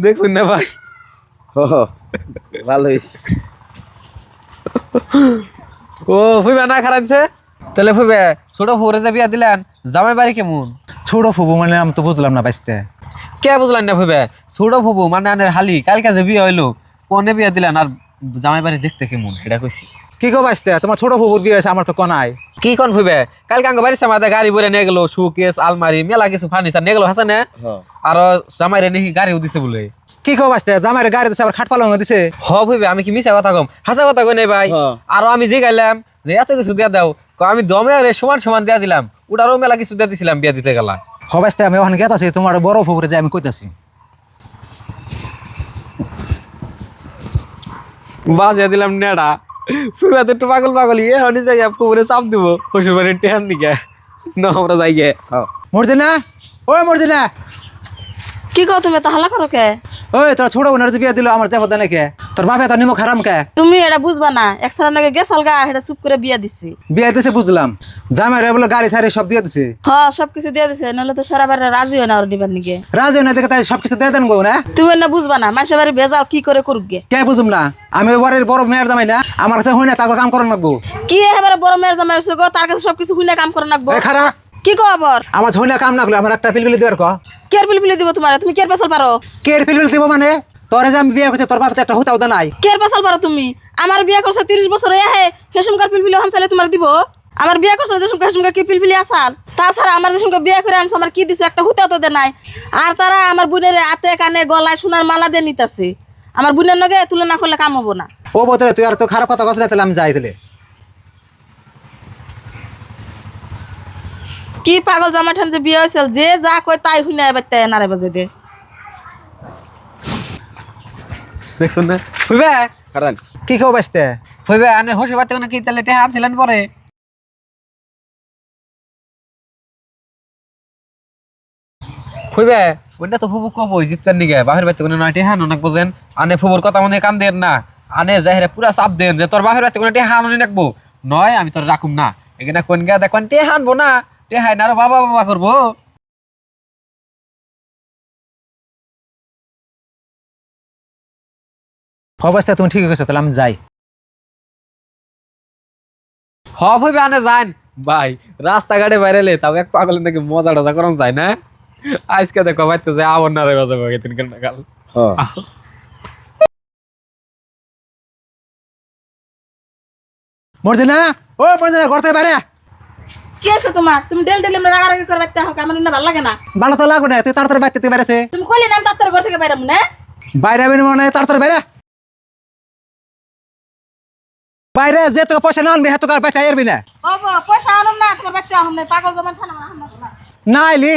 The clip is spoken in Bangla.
দেখছুন না ভাই? ভালো হয়েছে। ও ফুইবা না খারানছে তাহলে ফুইবে ছোট ফুরে যে বিয়া দিলেন জামাই বাড়ি কেমন? ছোট ফুবু মানে আমি তো বুঝলাম না বাইসতে। কে বুঝলেন না ফুইবে? ছোট ফুবু মানে আনের হালি কালকে যে বিয়ে হইলো পনে বিয়া দিলেন আর জামাই বাড়ি দেখতে কেমন এটা কইছি। কি গো বাইসতে তোমার ছোট ফুবুর বিয়ে হয়েছে আমার তো কনাই। কি কোন ফুইবে কালকে আঙ্গ বাড়ির সামনে গাড়ি ভরে নিয়ে গেলো শোকেস আলমারি মেলা কিছু ফার্নিচার নিয়ে গেলো হাসা না? আর জামাইরে নাকি গাড়িও দিছে বলে। কি গো বাইসতে জামাইয়ের গাড়ি দিছে আবার খাট পালং দিছে। হ ফুইবে আমি কি মিছা কথা কম হাসা কথা কই নাই ভাই। আর আমি যে গাইলাম যে এত কিছু দিয়া দাও আমি দমে আরে সমান সমান দিয়া দিলাম ওটারও মেলা কিছু দিয়া দিছিলাম বিয়া দিতে গেলা। হ বাইসতে আমি ওখানে গেতাছি তোমার বড় ফুবুরে যে আমি কইতাছি। বাজিয়া দিলাম নেড়া ফুইবা তো একটু পাগল পাগল ইয়ে হনি যাই ফুবরে চাপ দিব শ্বশুর বাড়ির টেহান নিকে না আমরা যাই গে। মর্জিনা ওই মর্জিনা কি কও তুমি তাহলা করো কে? ওই তোর ছোট বোনের যে বিয়ে দিল আমার দেখো দেনে কে তোর বাপে তোর নিমক হারাম কে? তুমি এটা বুঝবা না এক সারা নাকি গেছাল গা এটা চুপ করে বিয়া দিছি। বিয়ে দিছে বুঝলাম জামাইরে বলে গাড়ি ছাড়ি সব দিয়ে দিছে। হ্যাঁ সবকিছু দিয়ে দিছে নইলে তো সারা বারে রাজি হয় না ওর নিবার নিগে। রাজি না দেখে তাই সবকিছু দিয়ে দেন গো না। তুমি না বুঝবা না মানুষের বাড়ি ভেজাল কি করে করুক গে। কে বুঝুম না আমি বাড়ির বড় মেয়ের জামাই না আমার কাছে হই না তাকে কাম করার লাগবো। কি এবারে বড় মেয়ের জামাই হইছে গো তার কাছে সবকিছু হুইনা কাম করে রাখবো। এই খারা কি কও আবার? আমার হই না কাম না করলে আমার একটা পিলপিলি দেওয়ার ক কেয়ার পিলপিলি দিব তোমারে তুমি কেয়ার পেছাল পারো? কে পিলপিলি দিব মানে তোরে যে আমি বিয়ে করছি তোর বাপে একটা হুতাও দা নাই। কেয়ার পেছাল পারো তুমি? আমার বিয়া করছে 30 বছর হয়ে হে হেসমকার পিলপিলি হানসালে তোমার দিব? আমার বিয়া করছে যে হেসমকার কি পিলপিলি আসাল? তাছাড়া আমার যে সঙ্গে বিয়া করে আনছ আমার কি দিছো একটা হুতাও তো দে নাই। আর তারা আমার বোনের হাতে কানে গলায় সোনার মালা দিয়ে নিতাছে আমার বোনের নগে তুলনা করলে কাম হবো না। ও বতরে তুই আর তো খারাপ কথা কইছ না তাহলে আমি যাই দিলে। কি পাগল জামা ঠান যে বিয়ে হয়েছিল যে যা কয় তাই হুইনা এবার তাই নারে বাজে দে। দেখছুন না ফুইবে? খারান কি কেউ বাইসতে ফুইবে আনে হসে বাতে কোনো কি তাহলে টেহা আনছিলেন পরে? ফুইবে ওইটা তো ফুবু কবই জিততার নিগে বাপের বাড়িতে কোনো নয় টেহা অনেক বোঝেন আনে ফুবুর কথা মনে কান দেন না আনে যাহেরে পুরা চাপ দেন যে তোর বাপের বাড়িতে কোনো টেহা আনি রাখবো নয় আমি তোর রাখুম না এখানে কোন গা দেখুন টেহা আনবো না টেহাই না আরো বাবা বাবা করবো। অবস্থা তুমি ঠিক কইছো তাহলে আমি যাই। হ ফুইবে আনে যান ভাই রাস্তাঘাটে বাইরেলে তাও এক পাগলের নাকি মজা টজা করান যায় না। আজকে দেখো ভাই তো যে আবার না রে বাজে ভাই তিন ঘন্টা কাল মর্জিনা ও মর্জিনা ঘর থেকে বাইরে কি আছে তোমার? তুমি ডেল ডেল রাগারাগি করে বাইতে হোক আমার না ভালো লাগে না। বানা তো লাগবে না তুই তাড়াতাড়ি বাইতে থেকে বাইরেছে তুমি কইলে না তার ঘর থেকে বাইরে মনে বাইরে আবি মানে তাড়াতাড়ি বাইরে বাইরে যে তোকে পয়সা না আনবি হ্যাঁ তোকে আর বাইতে আইরবি না। বাবা পয়সা আনুন না তোমার বাচ্চা আহম নাই পাগল জামান ঠানা না আইলি